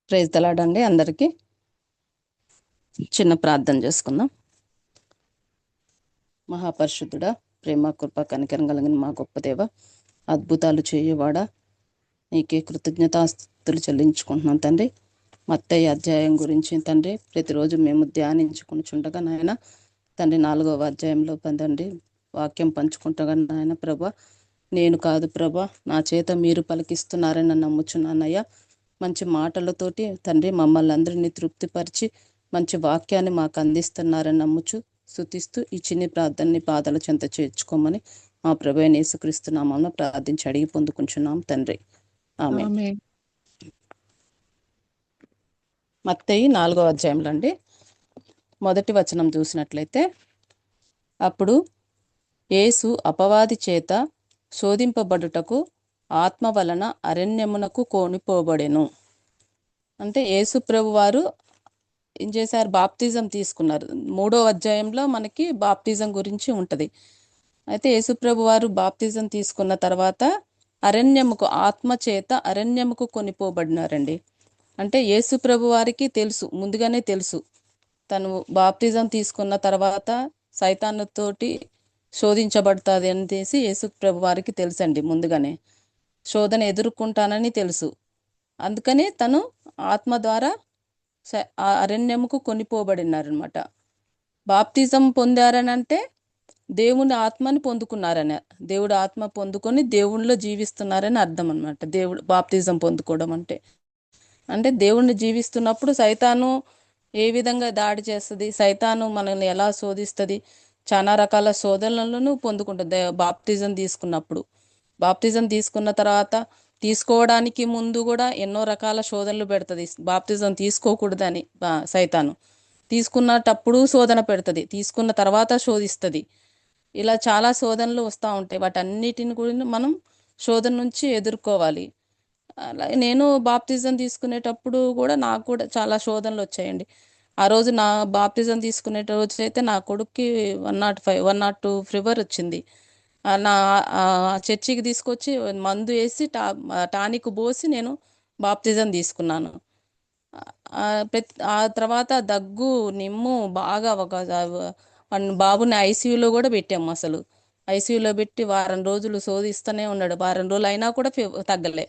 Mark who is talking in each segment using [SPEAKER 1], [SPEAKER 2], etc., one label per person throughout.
[SPEAKER 1] Praise తలాడండి అందరికీ. చిన్న ప్రార్థన చేసుకుందాం. మహాపరిశుద్ధుడా, ప్రేమ కృప కనికరం కలిగిన మా గొప్ప దేవ, అద్భుతాలు చేయవాడా, నీకే కృతజ్ఞతాస్తుతులు చెల్లించుకుంటున్నాం తండ్రి. మత్తయి అధ్యాయం గురించి తండ్రి ప్రతిరోజు మేము ధ్యానించుకుంటుండగా నాయన తండ్రి 4వ అధ్యాయంలో తండ్రి వాక్యం పంచుకుంటగా నాయన ప్రభా, నేను కాదు ప్రభా, నా చేత మీరు పలికిస్తున్నారని నమ్ముచున్నానయ్యా. మంచి మాటలతోటి తండ్రి మమ్మల్ని అందరినీ తృప్తిపరిచి మంచి వాక్యాన్ని మాకు అందిస్తున్నారని నమ్ముచు స్తుతిస్తూ ఈ చిన్ని ప్రార్థనని పాదాల చెంత చేర్చుకోమని మా ప్రభు అయిన యేసుక్రీస్తు నామమున ప్రార్థించి అడిగి పొందుకుంటున్నాం తండ్రి. ఆమేన్.
[SPEAKER 2] ఆమేన్.
[SPEAKER 1] మత్తయి 4వ అధ్యాయంలో అండి మొదటి వచనం చూసినట్లయితే, అప్పుడు యేసు అపవాది చేత శోధింపబడుటకు ఆత్మ వలన అరణ్యమునకు కొనిపోబడెను. అంటే యేసు ప్రభు వారు ఏం చేశారు? బాప్తిజం తీసుకున్నారు. 3వ అధ్యాయంలో మనకి బాప్తిజం గురించి ఉంటది. అయితే యేసు ప్రభు వారు బాప్తిజం తీసుకున్న తర్వాత అరణ్యముకు ఆత్మ చేత అరణ్యముకు కొనిపోబడినారండి. అంటే యేసు ప్రభు వారికి తెలుసు, ముందుగానే తెలుసు, తను బాప్తిజం తీసుకున్న తర్వాత సైతానుతోటి శోధించబడుతుంది అనేసి యేసు ప్రభు వారికి తెలుసండి. ముందుగానే శోధన ఎదుర్కొంటానని తెలుసు. అందుకని తను ఆత్మ ద్వారా ఆ అరణ్యముకు కొనిపోబడినారనమాట. బాప్తిజం పొందారని అంటే దేవుని ఆత్మని పొందుకున్నారని, దేవుడు ఆత్మ పొందుకొని దేవునిలో జీవిస్తున్నారని అర్థం అనమాట. దేవుడు బాప్తిజం పొందుకోవడం అంటే అంటే దేవుణ్ణి జీవిస్తున్నప్పుడు సైతాను ఏ విధంగా దాడి చేస్తుంది, సైతాను మనల్ని ఎలా శోధిస్తుంది, చాలా రకాల శోధనలను పొందుకుంటుంది బాప్తిజం తీసుకున్నప్పుడు. బాప్తిజం తీసుకున్న తర్వాత తీసుకోవడానికి ముందు కూడా ఎన్నో రకాల శోధనలు పెడుతుంది. బాప్తిజం తీసుకోకూడదని సైతాను తీసుకున్నటప్పుడు శోధన పెడుతుంది, తీసుకున్న తర్వాత శోధిస్తుంది. ఇలా చాలా శోధనలు వస్తూ ఉంటాయి. వాటన్నిటిని కూడా మనం శోధన నుంచి ఎదుర్కోవాలి. అలాగే నేను బాప్తిజం తీసుకునేటప్పుడు కూడా నాకు కూడా చాలా శోధనలు వచ్చాయండి. ఆ రోజు నా బాప్తిజం తీసుకునే రోజు అయితే నా కొడుక్కి 105, 102 ఫీవర్ వచ్చింది. నా చర్చికి తీసుకొచ్చి మందు వేసి టానిక్ పోసి నేను బాప్తిజం తీసుకున్నాను. ఆ తర్వాత దగ్గు, నిమ్ము బాగా బాబుని ఐసీయూలో కూడా పెట్టాము. అసలు ఐసీయూలో పెట్టి వారం రోజులు శోధిస్తూనే ఉన్నాడు. వారం రోజులు అయినా కూడా తగ్గలే.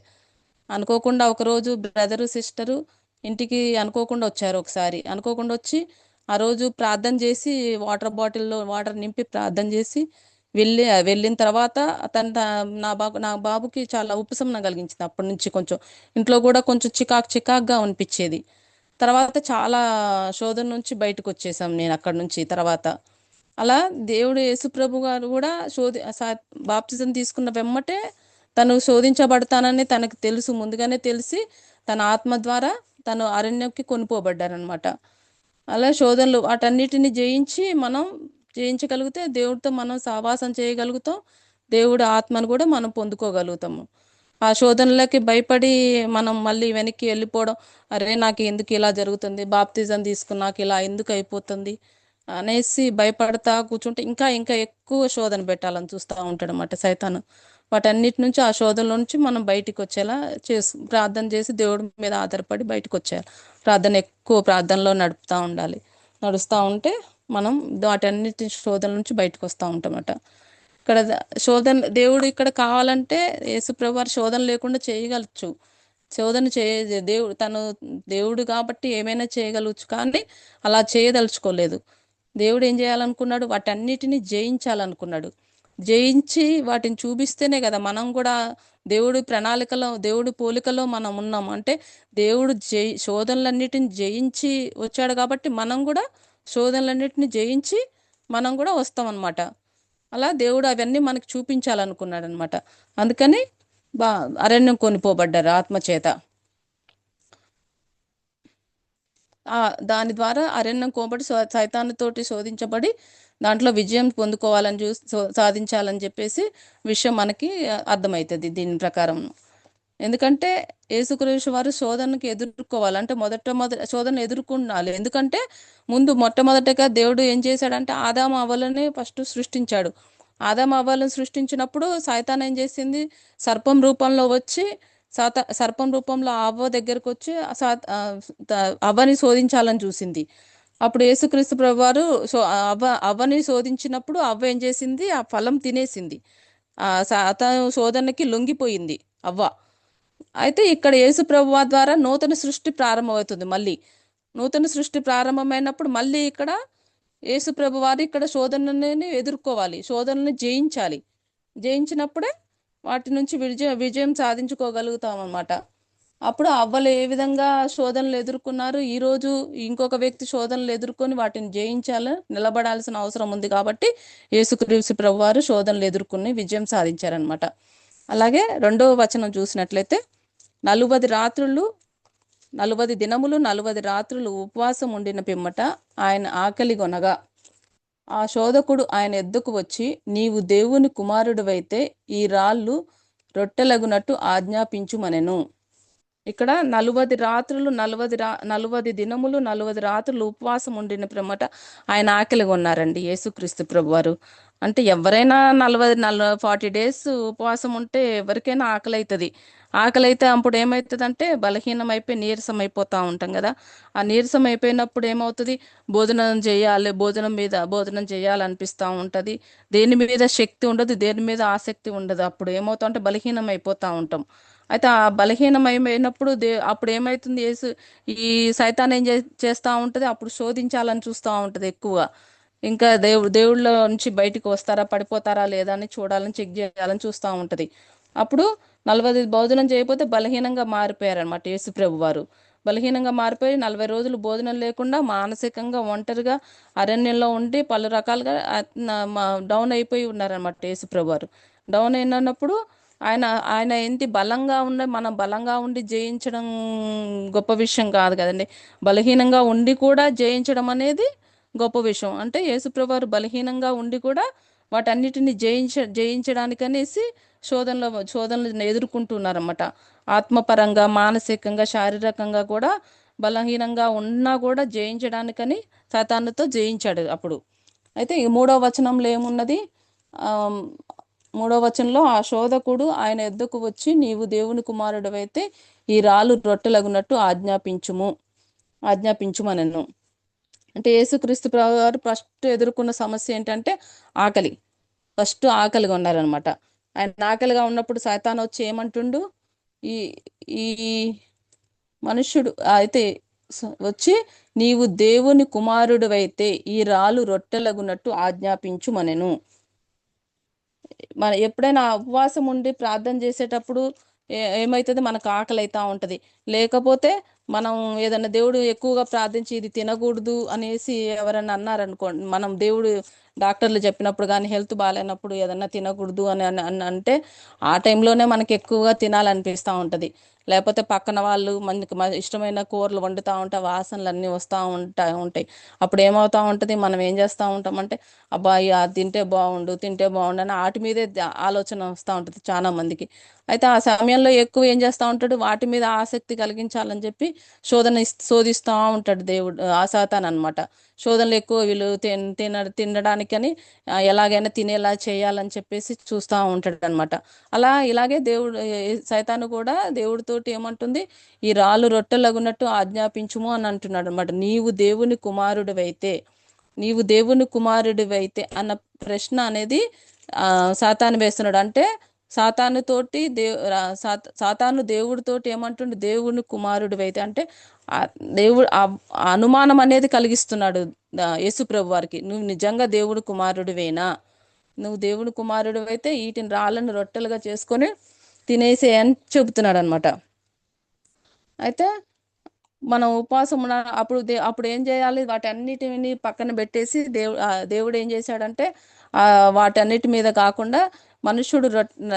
[SPEAKER 1] అనుకోకుండా ఒకరోజు బ్రదరు సిస్టరు ఇంటికి అనుకోకుండా వచ్చారు. ఒకసారి అనుకోకుండా వచ్చి ఆ రోజు ప్రార్థన చేసి వాటర్ బాటిల్లో వాటర్ నింపి ప్రార్థన చేసి వెళ్ళిన తర్వాత నా బాబుకి చాలా ఉపశమనం కలిగించింది. అప్పటి నుంచి కొంచెం ఇంట్లో కూడా కొంచెం చికాక్గా అనిపించేది. తర్వాత చాలా శోధన నుంచి బయటకు వచ్చేసాం నేను అక్కడి నుంచి. తర్వాత అలా దేవుడు యేసుప్రభు గారు కూడా బాప్తిజం తీసుకున్న వెమ్మటే తను శోధించబడతానని తనకు తెలుసు, ముందుగానే తెలిసి తన ఆత్మ ద్వారా తను అరణ్యంకి కొనిపోబడ్డారనమాట. అలా శోధనలు వాటన్నిటిని జయించగలిగితే దేవుడితో మనం సహవాసం చేయగలుగుతాం. దేవుడి ఆత్మను కూడా మనం పొందుకోగలుగుతాము. ఆ శోధనలకి భయపడి మనం మళ్ళీ వెనక్కి వెళ్ళిపోవడం, అరే నాకు ఎందుకు ఇలా జరుగుతుంది, బాప్తిజం తీసుకున్నాక ఇలా ఎందుకు అయిపోతుంది అనేసి భయపడతా కూర్చుంటే ఇంకా ఇంకా ఎక్కువ శోధన పెట్టాలని చూస్తూ ఉంటాడు అన్నమాట సైతాను. వాటన్నిటి నుంచి, ఆ శోధనల నుంచి మనం బయటికి వచ్చేలా ప్రార్థన చేసి దేవుడి మీద ఆధారపడి బయటకు వచ్చేయాలి. ఎక్కువ ప్రార్థనలో నడుస్తూ ఉంటే మనం వాటన్నిటి శోధనల నుంచి బయటకు వస్తూ ఉంటామట. ఇక్కడ దేవుడు ఇక్కడ కావాలంటే యేసుప్రభు వారు శోధన లేకుండా చేయగలచ్చు. శోధన దేవుడు కాబట్టి ఏమైనా చేయగలవచ్చు, కానీ అలా చేయదలుచుకోలేదు. దేవుడు ఏం చేయాలనుకున్నాడు? వాటన్నిటిని జయించాలనుకున్నాడు. జయించి వాటిని చూపిస్తేనే కదా మనం కూడా దేవుడి ప్రణాళికలో, దేవుడి పోలికలో మనం ఉన్నాం. అంటే దేవుడు శోధనలన్నిటిని జయించి వచ్చాడు కాబట్టి మనం కూడా శోధనలన్నిటిని జయించి మనం కూడా వస్తాం అన్నమాట. అలా దేవుడు అవన్నీ మనకు చూపించాలనుకున్నాడు అనమాట. అందుకని అరణ్యం కొనిపోబడ్డారు ఆత్మచేత. దాని ద్వారా అరణ్యం కోబడి సైతానుతోటి శోధించబడి దాంట్లో విజయం పొందుకోవాలని సాధించాలని చెప్పేసి విషయం మనకి అర్థమవుతుంది దీని ప్రకారం. ఎందుకంటే యేసుక్రీస్తు వారు శోధనకి ఎదుర్కోవాలంటే శోధన ఎదుర్కొనాలి. ఎందుకంటే మొట్టమొదటిగా దేవుడు ఏం చేశాడంటే ఆదాము అవ్వలని ఫస్ట్ సృష్టించాడు. ఆదాము అవ్వలను సృష్టించినప్పుడు సైతాన్ ఏం చేసింది? సర్పం రూపంలో వచ్చి సర్పం రూపంలో అవ్వ దగ్గరకు వచ్చి అవ్వని శోధించాలని చూసింది. అప్పుడు యేసుక్రీస్తు ప్రభువారు అవ్వని శోధించినప్పుడు అవ్వ ఏం చేసింది? ఆ ఫలం తినేసింది. సాతాను శోధనకి లొంగిపోయింది అవ్వ. అయితే ఇక్కడ యేసు ప్రభువారి ద్వారా నూతన సృష్టి ప్రారంభమవుతుంది. మళ్ళీ నూతన సృష్టి ప్రారంభమైనప్పుడు మళ్ళీ ఇక్కడ యేసు ప్రభువారు ఇక్కడ శోధనని ఎదుర్కోవాలి, శోధనని జయించాలి. జయించినప్పుడే వాటి నుంచి విజయం సాధించుకోగలుగుతాం అన్నమాట. అప్పుడు అవ్వలు ఏ విధంగా శోధనలు ఎదుర్కొన్నారు, ఈరోజు ఇంకొక వ్యక్తి శోధనలు ఎదుర్కొని వాటిని జయించాలని నిలబడాల్సిన అవసరం ఉంది. కాబట్టి యేసుక్రీస్తు ప్రభువారు శోధనలు ఎదుర్కొని విజయం సాధించారనమాట. అలాగే 2వ వచనం చూసినట్లయితే 40 దినములు 40 రాత్రులు ఉపవాసం ఉండిన పిమ్మట ఆయన ఆకలిగొనగా ఆ శోధకుడు ఆయన ఎద్దుకు వచ్చి, నీవు దేవుని కుమారుడివైతే ఈ రాళ్ళు రొట్టెలగునట్టు ఆజ్ఞాపించుమనెను. ఇక్కడ 40 రాత్రులు 40 దినములు 40 రాత్రులు ఉపవాసం ఉండిన పిమ్మట ఆయన ఆకలిగా ఉన్నారండి యేసుక్రీస్తు ప్రభువారు. అంటే ఎవరైనా 40 డేస్ ఉపవాసం ఉంటే ఎవరికైనా ఆకలి అవుతుంది. ఆకలి అయితే అప్పుడు ఏమవుతుందంటే బలహీనం అయిపోయి నీరసం అయిపోతూ ఉంటాం కదా. ఆ నీరసం అయిపోయినప్పుడు ఏమవుతుంది? భోజనం చేయాలనిపిస్తూ ఉంటుంది. దేని మీద శక్తి ఉండదు, దేని మీద ఆసక్తి ఉండదు. అప్పుడు ఏమవుతా అంటే బలహీనం అయిపోతూ ఉంటాం. అయితే ఆ బలహీనమైనప్పుడు అప్పుడు ఏమవుతుంది? ఈ సైతాన్ ఏం చేస్తూ ఉంటుంది? అప్పుడు శోధించాలని చూస్తూ ఉంటుంది ఎక్కువగా. ఇంకా దేవుళ్ళ నుంచి బయటికి వస్తారా, పడిపోతారా లేదా అని చూడాలని, చెక్ చేయాలని చూస్తూ ఉంటుంది. అప్పుడు 40 భోజనం చేయకపోతే బలహీనంగా మారిపోయారనమాట యేసు ప్రభు వారు. బలహీనంగా మారిపోయి 40 రోజులు భోజనం లేకుండా మానసికంగా ఒంటరిగా అరణ్యంలో ఉండి పలు రకాలుగా డౌన్ అయిపోయి ఉన్నారనమాట యేసు ప్రభు వారు. డౌన్ అయినప్పుడు ఆయన ఆయన ఏంటి మనం బలంగా ఉండి జయించడం గొప్ప విషయం కాదు కదండి. బలహీనంగా ఉండి కూడా జయించడం అనేది గొప్ప విషయం. అంటే యేసుప్రభువారు బలహీనంగా ఉండి కూడా వాటన్నిటిని జయించడానికనేసి శోధనలు ఎదుర్కొంటున్నారన్నమాట. ఆత్మపరంగా, మానసికంగా, శారీరకంగా కూడా బలహీనంగా ఉన్నా కూడా జయించడానికని సాతానుతో జయించాడు అప్పుడు. అయితే ఈ 3వ వచనంలో ఏమున్నది? 3వ వచనంలో ఆ శోధకుడు ఆయన ఎద్దుకు వచ్చి, నీవు దేవుని కుమారుడివైతే ఈ రాళ్ళు రొట్టెలగునట్టు ఆజ్ఞాపించుమనెను. అంటే యేసుక్రీస్తు ప్రభు వారు ఫస్ట్ ఎదుర్కొన్న సమస్య ఏంటంటే ఆకలి. ఫస్ట్ ఆకలిగా ఉన్నారనమాట. ఆయన ఆకలిగా ఉన్నప్పుడు సైతాన్ వచ్చి ఏమంటుండు? ఈ ఈ మనుష్యుడు అయితే వచ్చి, నీవు దేవుని కుమారుడివైతే ఈ రాళ్ళు రొట్టెలగునట్టు ఆజ్ఞాపించుమనెను. ఎప్పుడైనా ఉపవాసం ఉండి ప్రార్థన చేసేటప్పుడు ఏమవుతుంది? మనకు ఆకలి అవుతూ ఉంటుంది. లేకపోతే మనం ఏదైనా దేవుడు ఎక్కువగా ప్రార్థించి ఇది తినకూడదు అనేసి ఎవరన్నా అన్నారనుకోండి, మనం దేవుడు డాక్టర్లు చెప్పినప్పుడు కానీ హెల్త్ బాగాలేనప్పుడు ఏదన్నా తినకూడదు అని అంటే ఆ టైంలోనే మనకి ఎక్కువగా తినాలనిపిస్తూ ఉంటుంది. లేకపోతే పక్కన వాళ్ళు మనకి ఇష్టమైన కూరలు వండుతూ ఉంటే వాసనలు అన్నీ వస్తూ ఉంటాయి. అప్పుడు ఏమవుతూ ఉంటుంది? మనం ఏం చేస్తూ ఉంటామంటే అబ్బాయి తింటే బాగుండు అని వాటి మీదే ఆలోచన వస్తూ ఉంటుంది చాలా మందికి. అయితే ఆ సమయంలో ఎక్కువ ఏం చేస్తూ ఉంటాడు? వాటి మీద ఆసక్తి కలిగించాలని చెప్పి శోధిస్తూ ఉంటాడు దేవుడు, ఆ సాతాను అనమాట. శోధనలు ఎక్కువ వీళ్ళు తినడానికని ఎలాగైనా తినేలా చేయాలని చెప్పేసి చూస్తూ ఉంటాడు అనమాట. ఇలాగే సైతాను కూడా దేవుడితోటి ఏమంటుంది? ఈ రాళ్ళు రొట్టెలగునట్టు ఆజ్ఞాపించుము అని అంటున్నాడు అనమాట. నీవు దేవుని కుమారుడివైతే అన్న ప్రశ్న అనేది సాతాను వేస్తున్నాడు. అంటే సాతాను దేవుడితోటి ఏమంటుండే? దేవుని కుమారుడివైతే అంటే దేవుడు అనుమానం అనేది కలిగిస్తున్నాడు యేసు ప్రభు వారికి. నువ్వు నిజంగా దేవుడు కుమారుడివేనా? నువ్వు దేవుని కుమారుడివైతే వీటిని రాళ్ళను రొట్టెలుగా చేసుకొని తినేసే అని చెబుతున్నాడు అనమాట. అయితే మనం ఉపవాసం ఉన్న అప్పుడు ఏం చేయాలి? వాటన్నిటిని పక్కన పెట్టేసి దేవుడు ఏం చేశాడంటే వాటన్నిటి మీద కాకుండా మనుషుడు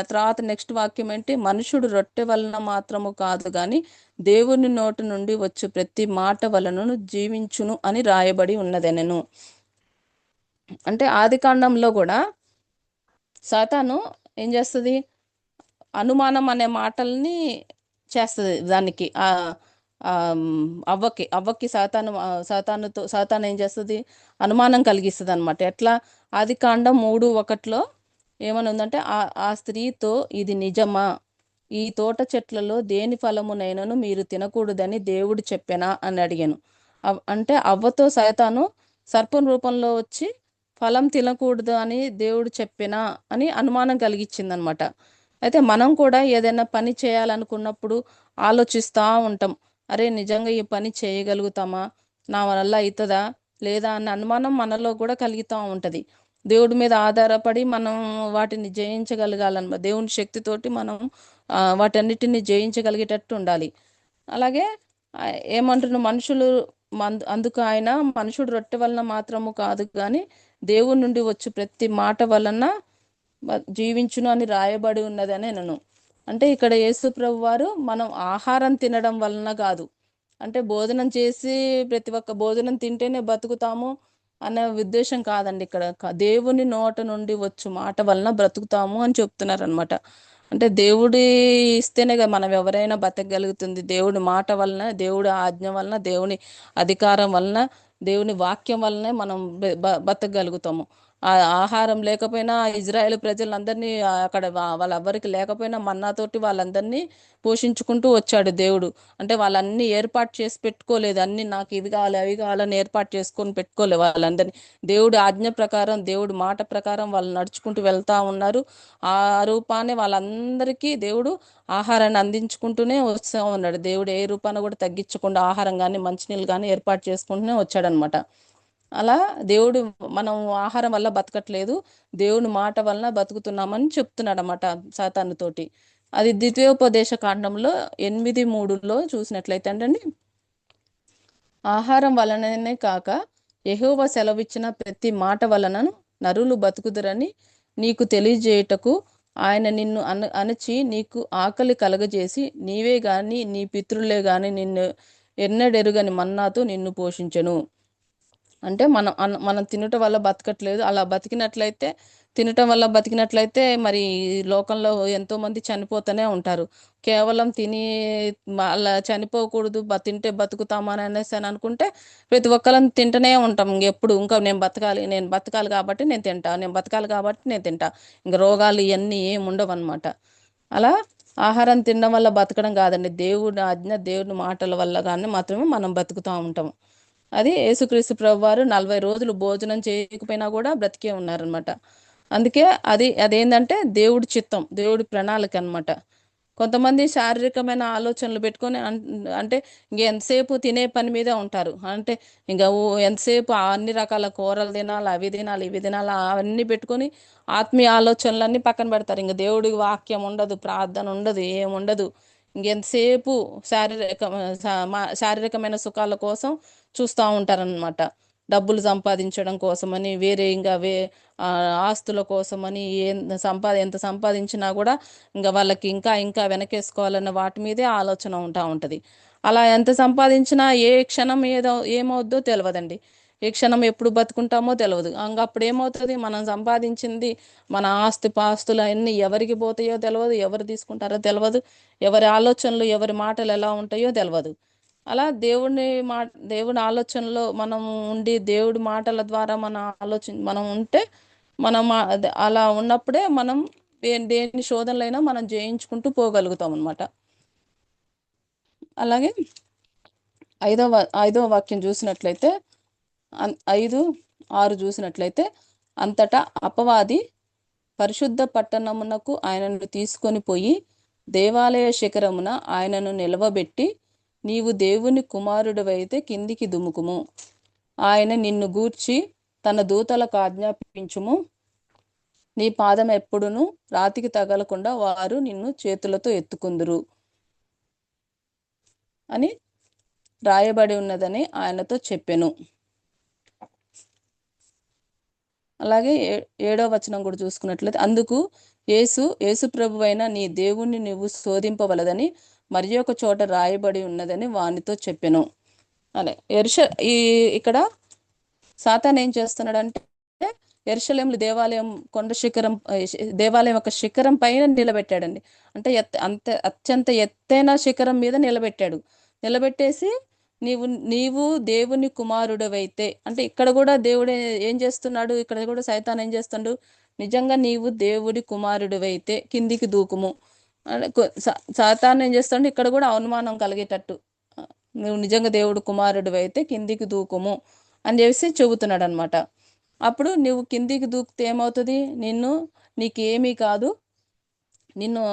[SPEAKER 1] తర్వాత నెక్స్ట్ వాక్యం ఏంటి? మనుషుడు రొట్టె వలన మాత్రము కాదు కానీ దేవుని నోటి నుండి వచ్చు ప్రతి మాట వలనను జీవించును అని రాయబడి ఉన్నదెనెను. అంటే ఆదికాండంలో కూడా సాతాను ఏం చేస్తుంది? అనుమానం అనే మాటల్ని చేస్తుంది దానికి. అవ్వకి సాతాను ఏం చేస్తుంది? అనుమానం కలిగిస్తుంది అనమాట. ఎట్లా? ఆదికాండం 3:1 ఏమని ఉందంటే, ఆ స్త్రీతో ఇది నిజమా? ఈ తోట చెట్లలో దేని ఫలమునైనను మీరు తినకూడదని దేవుడు చెప్పెనా అని అడిగాను. అంటే అవ్వతో సైతాను సర్పం రూపంలో వచ్చి ఫలం తినకూడదు అని దేవుడు చెప్పినా అని అనుమానం కలిగించిందనమాట. అయితే మనం కూడా ఏదైనా పని చేయాలనుకున్నప్పుడు ఆలోచిస్తూ ఉంటాం. అరే నిజంగా ఈ పని చేయగలుగుతామా, నా వల్ల అవుతుందా లేదా అన్న అనుమానం మనలో కూడా కలుగుతూ ఉంటుంది. దేవుడి మీద ఆధారపడి మనం వాటిని జయించగలగాలన్నమాట. దేవుని శక్తితోటి మనం వాటన్నిటిని జయించగలిగేటట్టు ఉండాలి. అలాగే ఏమంటున్న మనుషులు అందుకు ఆయన మనుషుడు రొట్టె వలన మాత్రము కాదు కానీ దేవుని నుండి వచ్చి ప్రతి మాట వలన జీవించును అని రాయబడి ఉన్నదని నేను. అంటే ఇక్కడ యేసు ప్రభు వారు మనం ఆహారం తినడం వలన కాదు, అంటే భోజనం చేసి ప్రతి ఒక్క భోజనం తింటేనే బతుకుతాము అనే ఉద్దేశం కాదండి. ఇక్కడ దేవుని నోట నుండి వచ్చు మాట వలన బ్రతుకుతాము అని చెప్తున్నారు అనమాట. అంటే దేవుడి ఇస్తేనే కదా మనం ఎవరైనా బతకగలుగుతుంది. దేవుడి మాట వలన, దేవుడి ఆజ్ఞ వలన, దేవుని అధికారం వలన, దేవుని వాక్యం వలనే మనం బతకగలుగుతాము. ఆ ఆహారం లేకపోయినా ఇజ్రాయేల్ ప్రజలందరినీ అక్కడ వాళ్ళెవ్వరికి లేకపోయినా మన్నాతోటి వాళ్ళందరినీ పోషించుకుంటూ వచ్చాడు దేవుడు. అంటే వాళ్ళన్నీ ఏర్పాటు చేసి పెట్టుకోలేదు, అన్ని నాకు ఇవి కావాలి అవి కావాలని ఏర్పాటు చేసుకొని పెట్టుకోలేదు వాళ్ళందరినీ. దేవుడి ఆజ్ఞ ప్రకారం, దేవుడి మాట ప్రకారం వాళ్ళు నడుచుకుంటూ వెళ్తా ఉన్నారు. ఆ రూపాన్ని వాళ్ళందరికీ దేవుడు ఆహారాన్ని అందించుకుంటూనే వస్తూ ఉన్నాడు. దేవుడు ఏ రూపాన్ని కూడా తగ్గించకుండా ఆహారం కానీ మంచినీళ్ళు కానీ ఏర్పాటు చేసుకుంటూనే వచ్చాడనమాట. అలా దేవుడు మనం ఆహారం వల్ల బతకట్లేదు, దేవుని మాట వలన బతుకుతున్నామని చెప్తున్నాడు అన్నమాట సాతానుతోటి. అది ద్వితీయోపదేశ కాండంలో 8:3 చూసినట్లయితే అండి, ఆహారం వలననే కాక యెహోవా సెలవిచ్చిన ప్రతి మాట వలనను నరులు బతుకుదురని నీకు తెలియజేయుటకు ఆయన నిన్ను అణచి నీకు ఆకలి కలగజేసి నీవే గాని నీ పితరులే గాని నిన్ను ఎన్నడెరుగని మన్నాతో నిన్ను పోషించెను. అంటే మనం తినటం వల్ల బతకట్లేదు. అలా బతికినట్లయితే, తినటం వల్ల బతికినట్లయితే మరి లోకంలో ఎంతో మంది చనిపోతూనే ఉంటారు. కేవలం తిని అలా చనిపోకూడదు, తింటే బతుకుతామని అనేసి అని అనుకుంటే ప్రతి ఒక్కరం తింటూనే ఉంటాం. ఎప్పుడు ఇంకా నేను బతకాలి కాబట్టి నేను తింటా, నేను బతకాలి కాబట్టి నేను తింటా. ఇంకా రోగాలు ఇవన్నీ ఏమి ఉండవు అనమాట. అలా ఆహారం తినడం వల్ల బతకడం కాదండి, దేవుడి ఆజ్ఞ, దేవుడి మాటల వల్ల కానీ మాత్రమే మనం బతుకుతూ ఉంటాం. అది యేసుక్రీస్తు ప్రభు వారు 40 రోజులు భోజనం చేయకపోయినా కూడా బ్రతికే ఉన్నారనమాట. అందుకే అదేంటంటే దేవుడి చిత్తం, దేవుడి ప్రణాళిక అనమాట. కొంతమంది శారీరకమైన ఆలోచనలు పెట్టుకొని అంటే ఇంక ఎంతసేపు తినే పని మీదే ఉంటారు. అంటే ఇంకా ఎంతసేపు అన్ని రకాల కూరలు తినాలి, అవి తినాలి, ఇవి తినాలి, అవన్నీ పెట్టుకొని ఆత్మీయ ఆలోచనలన్నీ పక్కన పెడతారు. ఇంక దేవుడి వాక్యం ఉండదు, ప్రార్థన ఉండదు, ఏముండదు. ఇంకెంతసేపు శారీరకమైన సుఖాల కోసం చూస్తూ ఉంటారనమాట. డబ్బులు సంపాదించడం కోసమని, వేరే ఇంకా ఆస్తుల కోసమని, ఎంత సంపాదించినా కూడా ఇంకా వాళ్ళకి ఇంకా ఇంకా వెనకేసుకోవాలన్న వాటి మీదే ఆలోచన ఉంటుంది. అలా ఎంత సంపాదించినా ఏ క్షణం ఏమవుద్దో తెలియదండి. ఏ క్షణం ఎప్పుడు బతుకుంటామో తెలియదు. ఇంకా అప్పుడు ఏమవుతుంది, మనం సంపాదించింది, మన పాస్తులు అన్నీ ఎవరికి పోతాయో తెలియదు, ఎవరు తీసుకుంటారో తెలియదు, ఎవరి ఆలోచనలు ఎవరి మాటలు ఎలా ఉంటాయో తెలియదు. అలా దేవుని ఆలోచనలో మనం ఉండి, దేవుడి మాటల ద్వారా మనం ఉంటే మనం అలా ఉన్నప్పుడే మనం దేని శోధనలైనా మనం జయించుకుంటూ పోగలుగుతాం అనమాట. అలాగే ఐదవ వాక్యం చూసినట్లయితే 5:6 చూసినట్లయితే, అంతటా అపవాది పరిశుద్ధ పట్టణమునకు ఆయనను తీసుకొని పోయి దేవాలయ శిఖరమున ఆయనను నిలవబెట్టి, నీవు దేవుని కుమారుడివైతే కిందికి దుముకుము, ఆయన నిన్ను గూర్చి తన దూతలకు ఆజ్ఞాపించుము, నీ పాదం ఎప్పుడును రాతికి తగలకుండా వారు నిన్ను చేతులతో ఎత్తుకుందురు అని రాయబడి ఉన్నదని ఆయనతో చెప్పెను. అలాగే 7వ వచనం కూడా చూసుకున్నట్లయితే, అందుకు యేసు ప్రభువైన నీ దేవుణ్ణి నువ్వు శోధింపవలదని మరి ఒక చోట రాయబడి ఉన్నదని వానితో చెప్పెను అనే. ఇక్కడ సాతాన్ ఏం చేస్తున్నాడంటే, యెరూషలేము దేవాలయం దేవాలయం యొక్క శిఖరం పైన నిలబెట్టాడండి. అంటే అత్యంత ఎత్తైన శిఖరం మీద నిలబెట్టేసి నీవు దేవుని కుమారుడవైతే, అంటే ఇక్కడ కూడా దేవుడు ఏం చేస్తున్నాడు, ఇక్కడ కూడా సైతాన్ ఏం చేస్తున్నాడు, నిజంగా నీవు దేవుడి కుమారుడివైతే కిందికి దూకుము, అంటే సాతాను ఏం చేస్తాడు, ఇక్కడ కూడా అవమానం కలిగేటట్టు, నువ్వు నిజంగా దేవుడు కుమారుడు అయితే కిందికి దూకుము అని చెప్పేసి చెబుతున్నాడు అనమాట. అప్పుడు నువ్వు కిందికి దూకితే ఏమవుతుంది, నీకేమీ కాదు, నిన్ను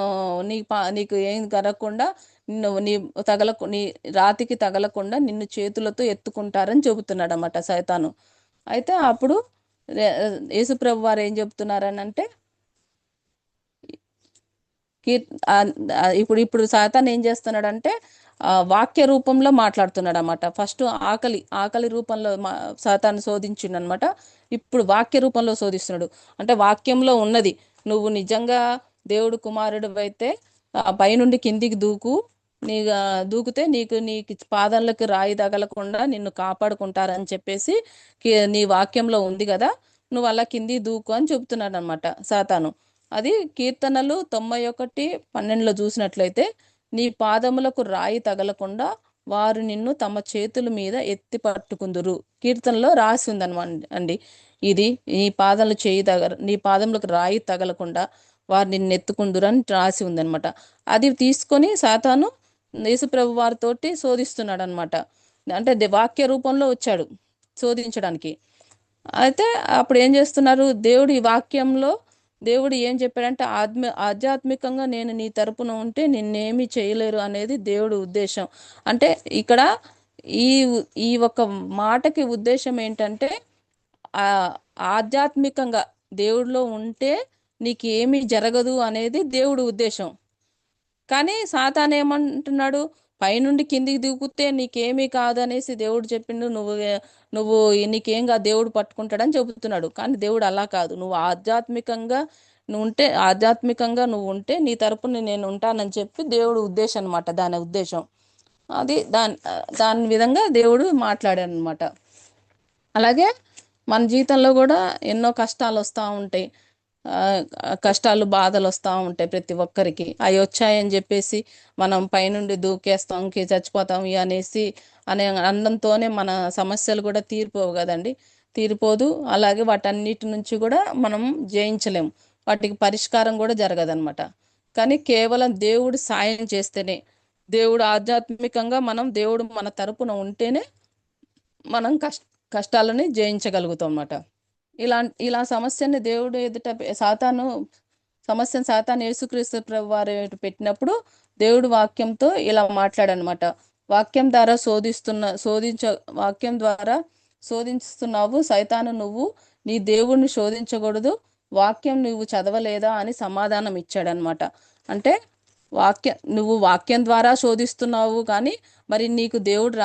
[SPEAKER 1] నీకు ఏం కలగకుండా, నీ రాతికి తగలకుండా నిన్ను చేతులతో ఎత్తుకుంటారని చెబుతున్నాడు అన్నమాట సైతాను. అయితే అప్పుడు యేసుప్రభు వారు ఏం చెబుతున్నారని అంటే, ఇప్పుడు ఇప్పుడు సాతాన్ ఏం చేస్తున్నాడంటే వాక్య రూపంలో మాట్లాడుతున్నాడు అన్నమాట. ఫస్ట్ ఆకలి రూపంలో సాతాను శోధించిండు అనమాట. ఇప్పుడు వాక్య రూపంలో శోధిస్తున్నాడు. అంటే వాక్యంలో ఉన్నది, నువ్వు నిజంగా దేవుడు కుమారుడు అయితే పైనుండి కిందికి దూకితే నీకు పాదాలకు రాయి తగలకుండా నిన్ను కాపాడుకుంటారని చెప్పేసి నీ వాక్యంలో ఉంది కదా, నువ్వు అలా కిందికి దూకు అని చెబుతున్నాడు అనమాట సాతాను. అది కీర్తనలు 91:12 చూసినట్లయితే, నీ పాదములకు రాయి తగలకుండా వారు నిన్ను తమ చేతుల మీద ఎత్తి పట్టుకుందురు. కీర్తనలో రాసి ఉందన్నమాట అండి. ఇది నీ పాదములకు రాయి తగలకుండా వారు నిన్ను ఎత్తుకుందురు అని రాసి ఉందనమాట. అది తీసుకొని సాతాను యేసుప్రభు వారితోటి శోధిస్తున్నాడు అనమాట. అంటే వాక్య రూపంలో వచ్చాడు శోధించడానికి. అయితే అప్పుడు ఏం చేస్తున్నారు, ఈ వాక్యంలో దేవుడు ఏం చెప్పాడంటే, ఆధ్యాత్మికంగా నేను నీ తరపున ఉంటే నిన్నేమి చేయలేరు అనేది దేవుడి ఉద్దేశం. అంటే ఇక్కడ ఈ ఈ ఒక మాటకి ఉద్దేశం ఏంటంటే, ఆధ్యాత్మికంగా దేవుడిలో ఉంటే నీకు ఏమీ జరగదు అనేది దేవుడి ఉద్దేశం. కానీ సాతాన్ ఏమంటున్నాడు, పైనుండి కిందికి దిగుతే నీకేమీ కాదు అనేసి దేవుడు చెప్పిండు, నువ్వు నీకేం కాదు, దేవుడు పట్టుకుంటాడని చెబుతున్నాడు. కానీ దేవుడు అలా కాదు, ఆధ్యాత్మికంగా నువ్వు ఉంటే నీ తరపున నేను ఉంటానని చెప్పి దేవుడు ఉద్దేశం అనమాట. దాని ఉద్దేశం అది. దాని విధంగా దేవుడు మాట్లాడాడు అనమాట. అలాగే మన జీవితంలో కూడా ఎన్నో కష్టాలు వస్తూ ఉంటాయి, కష్టాలు బాధలు వస్తూ ఉంటాయి ప్రతి ఒక్కరికి. అవి వచ్చాయని చెప్పేసి మనం పైనుండి దూకేస్తాం, చచ్చిపోతాం అనే అండంతోనే మన సమస్యలు కూడా తీరిపోవు కదండి, తీరిపోదు. అలాగే వాటన్నిటి నుంచి కూడా మనం జయించలేము, వాటికి పరిష్కారం కూడా జరగదనమాట. కానీ కేవలం దేవుడు సాయం చేస్తేనే, ఆధ్యాత్మికంగా దేవుడు మన తరపున ఉంటేనే మనం కష్టాలని జయించగలుగుతాం అన్నమాట. ఇలా సమస్యని దేవుడు ఎదుట సాతాను యేసుక్రీస్తు ప్రభు వారు పెట్టినప్పుడు దేవుడు వాక్యంతో ఇలా మాట్లాడనమాట. వాక్యం ద్వారా శోధిస్తున్నావు సైతాను, నువ్వు నీ దేవుణ్ణి శోధించకూడదు, వాక్యం నువ్వు చదవలేదా అని సమాధానం ఇచ్చాడనమాట. అంటే నువ్వు వాక్యం ద్వారా శోధిస్తున్నావు, కానీ మరి నీకు దేవుడు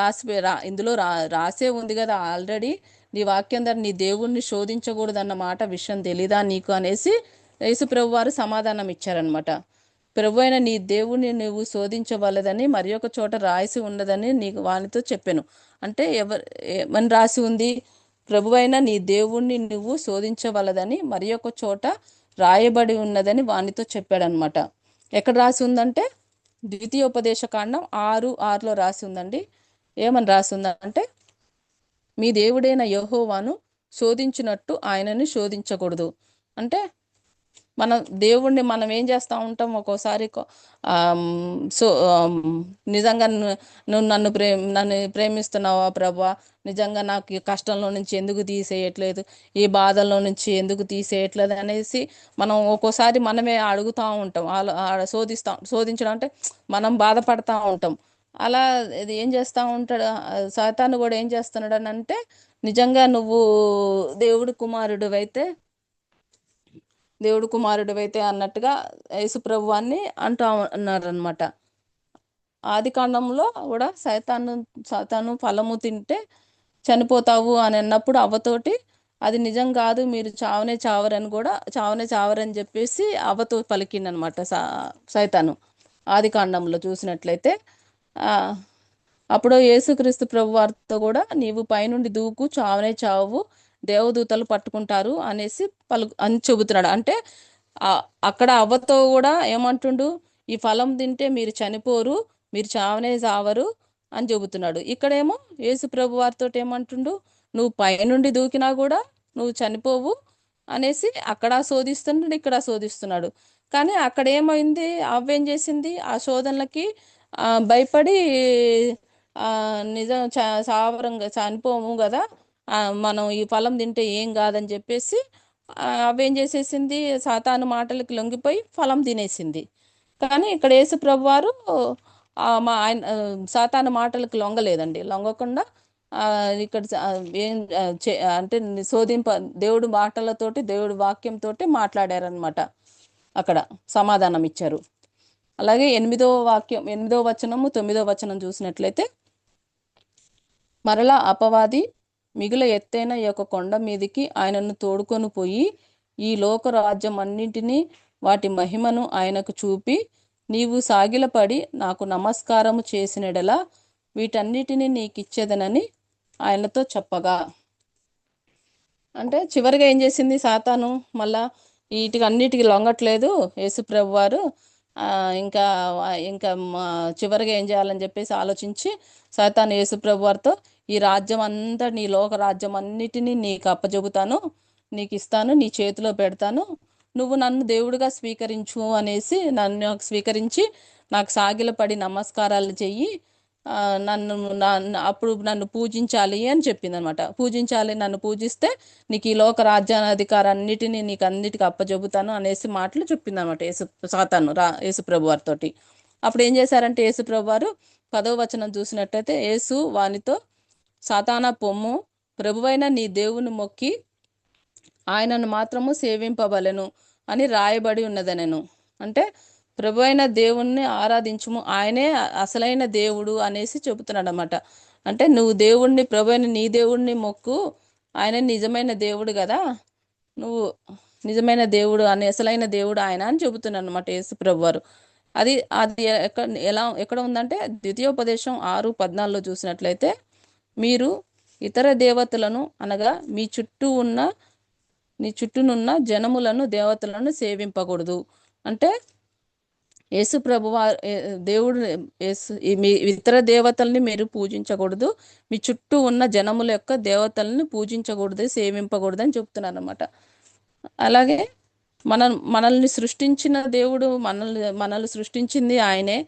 [SPEAKER 1] ఇందులో రాసే ఉంది కదా ఆల్రెడీ, నీ వాక్యం ద్వారా నీ దేవుణ్ణి శోధించకూడదన్న విషయం తెలీదా నీకు అనేసి యేసు ప్రభు వారు సమాధానం ఇచ్చారనమాట. ప్రభు అయిన నీ దేవుణ్ణి నువ్వు శోధించవలదని మరి ఒక చోట రాసి ఉన్నదని నీకు వానితో చెప్పాను. అంటే ఏమని రాసి ఉంది, ప్రభు అయిన నీ దేవుణ్ణి నువ్వు శోధించవలదని మరి ఒక చోట రాయబడి ఉన్నదని వానితో చెప్పాడనమాట. ఎక్కడ రాసి ఉందంటే ద్వితీయోపదేశకాండం 6:6లో రాసి ఉందండి. ఏమని రాసి ఉందంటే, మీ దేవుడైన యెహోవాను శోధించినట్టు ఆయనని శోధించకూడదు. అంటే దేవుణ్ణి మనం ఏం చేస్తూ ఉంటాం, ఒక్కోసారి నిజంగా నువ్వు నన్ను ప్రేమిస్తున్నావా ప్రభా, నిజంగా నాకు ఈ కష్టంలో నుంచి ఎందుకు తీసేయట్లేదు, ఈ బాధల్లో నుంచి ఎందుకు తీసేయట్లేదు అనేసి మనం ఒక్కోసారి మనమే అడుగుతూ ఉంటాం. శోధించడం అంటే మనం బాధపడతా ఉంటాం. అలా ఏం చేస్తూ ఉంటాడు సాతాను కూడా, ఏం చేస్తున్నాడు అని అంటే, నిజంగా నువ్వు దేవుడు కుమారుడు అయితే అన్నట్టుగా యేసుప్రభువాన్ని అంటూ అన్నారనమాట. ఆది కాండంలో కూడా సాతాను ఫలము తింటే చనిపోతావు అని అన్నప్పుడు అవ్వతోటి, అది నిజం కాదు, మీరు చావనే చావరని చెప్పేసి అవ్వతో పలికిందనమాట సైతాను. ఆది కాండంలో చూసినట్లయితే అప్పుడు యేసుక్రీస్తు ప్రభు వారితో కూడా, నీవు పైనుండి దూకు, చావనే చావు, దేవదూతలు పట్టుకుంటారు అని చెబుతున్నాడు. అంటే అక్కడ అవ్వతో కూడా ఏమంటుండు, ఈ ఫలం తింటే మీరు చనిపోరు, మీరు చావనే చావరు అని చెబుతున్నాడు. ఇక్కడేమో యేసు ప్రభు వారితో ఏమంటుండు, నువ్వు పైనుండి దూకినా కూడా నువ్వు చనిపోవు అనేసి అక్కడ శోధిస్తున్నాడు, ఇక్కడ శోధిస్తున్నాడు. కానీ అక్కడ ఏమైంది, అవ్వేం చేసింది, ఆ శోధనలకి భయపడి ఆ, నిజం సావరంగా చనిపోము కదా, మనం ఈ ఫలం తింటే ఏం కాదని చెప్పేసి అవేం చేసేసింది, సాతాను మాటలకి లొంగిపోయి ఫలం తినేసింది. కానీ ఇక్కడ యేసు ప్రభు వారు ఆయన సాతాను మాటలకు లొంగలేదండి. లొంగకుండా ఆ, ఇక్కడ ఏం అంటే శోధింప దేవుడు మాటలతోటి, దేవుడు వాక్యంతోటి మాట్లాడారనమాట. అక్కడ సమాధానం ఇచ్చారు. అలాగే 8వ వచనము 9వ వచనం చూసినట్లయితే, మరలా అపవాది మిగుల ఎత్తైన ఈ యొక్క కొండ మీదికి ఆయనను తోడుకొని పోయి ఈ లోక రాజ్యం అన్నింటినీ వాటి మహిమను ఆయనకు చూపి, నీవు సాగిలపడి నాకు నమస్కారము చేసినడలా వీటన్నిటినీ నీకిచ్చేదనని ఆయనతో చెప్పగా. అంటే చివరిగా ఏం చేసింది సాతాను, మళ్ళా వీటికి అన్నిటికీ లొంగట్లేదు యేసుప్రభు వారు. ఇంకా ఇంకా చివరిగా ఏం చేయాలని చెప్పేసి ఆలోచించి సాతాను యేసుప్రభు వారితో, ఈ రాజ్యం అంతా, నీ లోక రాజ్యం అన్నిటినీ నీకు అప్పచెబుతాను, నీకు ఇస్తాను, నీ చేతిలో పెడతాను, నువ్వు నన్ను దేవుడిగా స్వీకరించు అనేసి నన్ను స్వీకరించి నాకు సాగిలపడి నమస్కారాలు చెయ్యి, అప్పుడు నన్ను పూజించాలి అని చెప్పింది అనమాట. పూజించాలి, నన్ను పూజిస్తే నీకు ఈ లోక రాజ్యాధికారాన్నిటినీ నీకు అన్నిటికీ అప్పచెబుతాను అనేసి మాటలు చెప్పింది అనమాట సాతాను యేసుప్రభు వారితో. అప్పుడు ఏం చేశారంటే యేసుప్రభు వారు 10వ వచనం చూసినట్టయితే, యేసు వానితో, సాతానా పొమ్ము, ప్రభువైన నీ దేవుని మొక్కి ఆయనను మాత్రము సేవింపబలెను అని రాయబడి ఉన్నదనెను. అంటే ప్రభు అయిన దేవుణ్ణి ఆరాధించుము, ఆయనే అసలైన దేవుడు అనేసి చెబుతున్నాడు అనమాట. అంటే నువ్వు దేవుణ్ణి, ప్రభు అయిన నీ దేవుణ్ణి మొక్కు, ఆయన నిజమైన దేవుడు కదా, నువ్వు నిజమైన దేవుడు అని, అసలైన దేవుడు ఆయన అని చెబుతున్నాడు అనమాట యేసు ప్రభు వారు. అది అది ఎక్కడ ఉందంటే ద్వితీయోపదేశం 6:14 చూసినట్లయితే, మీరు ఇతర దేవతలను అనగా నీ చుట్టూనున్న జనములను, దేవతలను సేవింపకూడదు. అంటే యేసు ప్రభు దేవుడు మీ ఇతర దేవతల్ని మీరు పూజించకూడదు, మీ చుట్టూ ఉన్న జనముల యొక్క దేవతల్ని పూజించకూడదు, సేవింపకూడదు అని చెప్తున్నారు అనమాట. అలాగే మనల్ని సృష్టించిన దేవుడు, మనల్ని సృష్టించింది ఆయననే.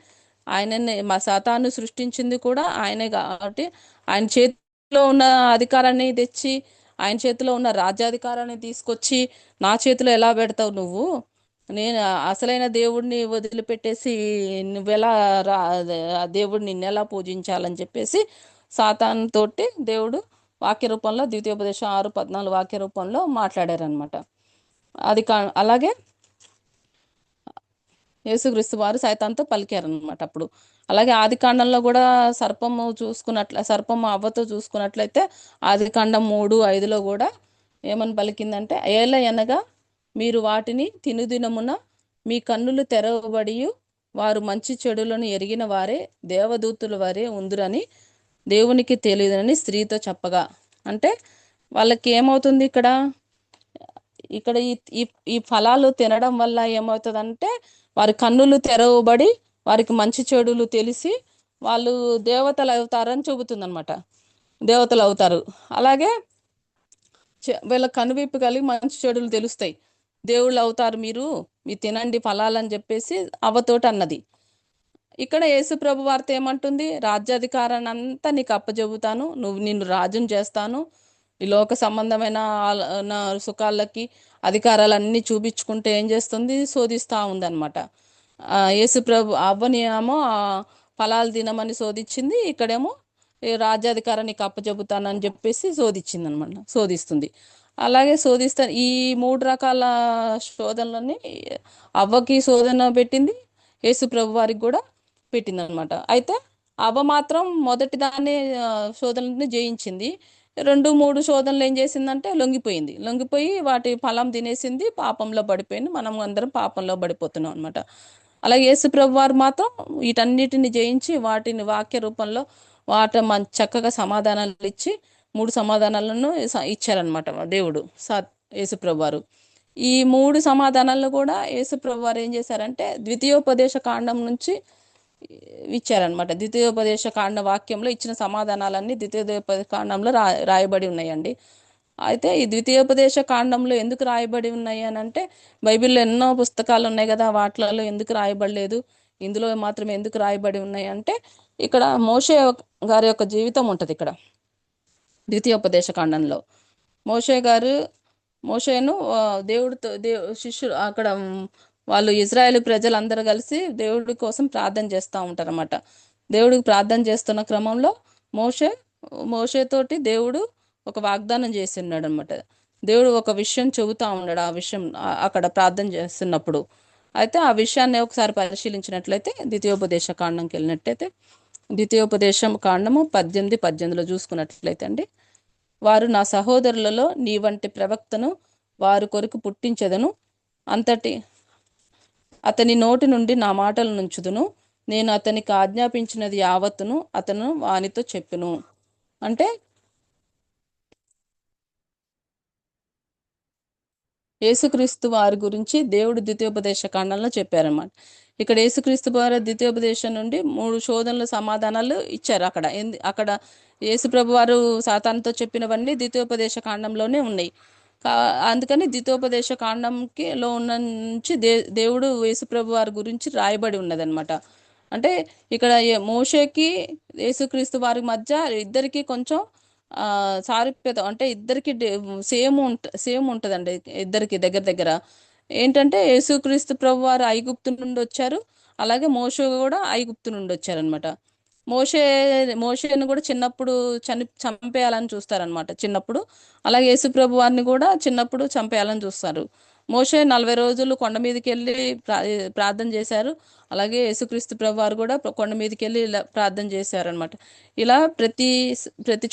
[SPEAKER 1] మా సాతాను సృష్టించింది కూడా ఆయనే కాబట్టి ఆయన చేతిలో ఉన్న అధికారాన్ని తెచ్చి, ఆయన చేతిలో ఉన్న రాజ్యాధికారాన్ని తీసుకొచ్చి నా చేతిలో ఎలా పెడతావు నువ్వు, నేను అసలైన దేవుడిని వదిలిపెట్టేసి నువ్వెలా దేవుడిని నిన్నెలా పూజించాలని చెప్పేసి సాతాను తోటి దేవుడు వాక్య రూపంలో ద్వితీయోపదేశం 6:14 వాక్య రూపంలో మాట్లాడారనమాట. అలాగే యేసుక్రీస్తు వారు సైతాన్తో పలికారనమాట అప్పుడు. అలాగే ఆదికాండంలో కూడా సర్పము అవ్వతో చూసుకున్నట్లయితే ఆదికాండం 3:5లో కూడా ఏమని పలికిందంటే, ఏలయనగా మీరు వాటిని తినుదినమున మీ కన్నులు తెరవబడి వారు మంచి చెడులను ఎరిగిన వారే దేవదూతుల వారే ఉందురని దేవునికి తెలియదని స్త్రీతో చెప్పగా. అంటే వాళ్ళకి ఏమవుతుంది ఇక్కడ ఈ ఫలాలు తినడం వల్ల ఏమవుతుందంటే వారి కన్నులు తెరవబడి వారికి మంచి చెడులు తెలిసి వాళ్ళు దేవతలు అవుతారని చెబుతుంది అనమాట. దేవతలు అవుతారు. అలాగే వీళ్ళ కనువిప్పు కలిగి మంచి చెడులు తెలుస్తాయి, దేవుళ్ళు అవుతారు మీరు తినండి ఫలాలని చెప్పేసి అవ్వతోటి అన్నది. ఇక్కడ యేసుప్రభు వార్త ఏమంటుంది, రాజ్యాధికారాన్ని అంతా నీకు అప్పచెబుతాను, నిన్ను రాజుని చేస్తాను, ఈ లోక సంబంధమైన సుఖాలకి అధికారాలన్నీ చూపించుకుంటే ఏం చేస్తుంది, శోధిస్తూ ఉందన్నమాట. యేసుప్రభు అవ్వని ఏమో ఫలాలు తినమని శోధించింది, ఇక్కడేమో రాజ్యాధికారాన్ని నీకు అప్పచెబుతానని చెప్పేసి శోధిస్తుంది. అలాగే ఈ 3 రకాల శోధనలని అవ్వకి శోధన పెట్టింది, యేసుప్రభు వారికి కూడా పెట్టింది అనమాట. అయితే అవ్వ మాత్రం మొదటి దాన్ని శోధనని జయించింది. 2-3 శోధనలు ఏం చేసిందంటే లొంగిపోయి వాటి ఫలం తినేసింది, పాపంలో పడిపోయింది. మనం అందరం పాపంలో పడిపోతున్నాం అనమాట. అలాగే యేసుప్రభు వారు మాత్రం వీటన్నిటిని జయించి వాటిని వాక్య రూపంలో చక్కగా సమాధానాలు ఇచ్చి 3 సమాధానాలను ఇచ్చారనమాట దేవుడు యేసుప్రభు వారు. ఈ 3 సమాధానాలను కూడా యేసుప్రభు వారు ఏం చేశారంటే ద్వితీయోపదేశ కాండం నుంచి ఇచ్చారనమాట. ద్వితీయోపదేశ కాండ వాక్యంలో ఇచ్చిన సమాధానాలన్నీ ద్వితీయోపదేశ కాండంలో రాయబడి ఉన్నాయండి. అయితే ఈ ద్వితీయోపదేశ కాండంలో ఎందుకు రాయబడి ఉన్నాయి అని అంటే, బైబిల్లో ఎన్నో పుస్తకాలు ఉన్నాయి కదా, వాటిలలో ఎందుకు రాయబడలేదు, ఇందులో మాత్రం ఎందుకు రాయబడి ఉన్నాయి అంటే, ఇక్కడ మోషే గారి యొక్క జీవితం ఉంటుంది ఇక్కడ ద్వితీయోపదేశ కాండంలో. మోషే గారు మోషేను దేవుడితో శిష్యులు అక్కడ వాళ్ళు ఇజ్రాయేల్ ప్రజలందరూ కలిసి దేవుడి కోసం ప్రార్థన చేస్తూ ఉంటారన్నమాట. దేవుడికి ప్రార్థన చేస్తున్న క్రమంలో మోషే మోషేతోటి దేవుడు ఒక వాగ్దానం చేసి ఉన్నాడు అనమాట. దేవుడు ఒక విషయం చెబుతా ఉన్నాడు, ఆ విషయం అక్కడ ప్రార్థన చేస్తున్నప్పుడు. అయితే ఆ విషయాన్ని ఒకసారి పరిశీలించినట్లయితే ద్వితీయోపదేశ కాండంకి వెళ్ళినట్టయితే, ద్వితీయోపదేశం కాండము 18:18లో చూసుకున్నట్లయితే అండి, వారు నా సహోదరులలో నీ వంటి ప్రవక్తను వారి కొరకు పుట్టించెదను, అంతటి అతని నోటి నుండి నా మాటలు నుంచుదును, నేను అతనికి ఆజ్ఞాపించినది యావత్తును అతను వానితో చెప్పును. అంటే యేసుక్రీస్తు వారి గురించి దేవుడు ద్వితీయోపదేశ కాండంలో చెప్పారన్నమాట. ఇక్కడ యేసుక్రీస్తు వారి ద్వితీయోపదేశం నుండి 3 శోధనల సమాధానాలు ఇచ్చారు అక్కడ. అక్కడ యేసుప్రభు వారు సాతానుతో చెప్పినవన్నీ ద్వితీయోపదేశ కాండంలోనే ఉన్నాయి. అందుకని ద్వితీయోపదేశ కాండంకి లో ఉన్న నుంచి దేవుడు యేసుప్రభు వారి గురించి రాయబడి ఉన్నదన్నమాట. అంటే ఇక్కడ మోషేకి యేసుక్రీస్తు వారి మధ్య ఇద్దరికి కొంచెం సారూప్యత, అంటే ఇద్దరికి సేమ్ ఉంటుందండి ఇద్దరికి దగ్గర దగ్గర. ఏంటంటే యేసుక్రీస్తు ప్రభు వారు ఐగుప్తు నుండి వచ్చారు, అలాగే మోషే కూడా ఐగుప్తు నుండి వచ్చారనమాట. మోషే మోషేను కూడా చిన్నప్పుడు చంపేయాలని చూస్తారనమాట చిన్నప్పుడు. అలాగే యేసు ప్రభు వారిని కూడా చిన్నప్పుడు చంపేయాలని చూస్తారు. మోషే 40 రోజులు కొండ మీదకి వెళ్ళి ప్రార్థన చేశారు. అలాగే యేసుక్రీస్తు ప్రభు వారు కూడా కొండ మీదకి వెళ్ళి ప్రార్థన చేశారనమాట. ఇలా ప్రతి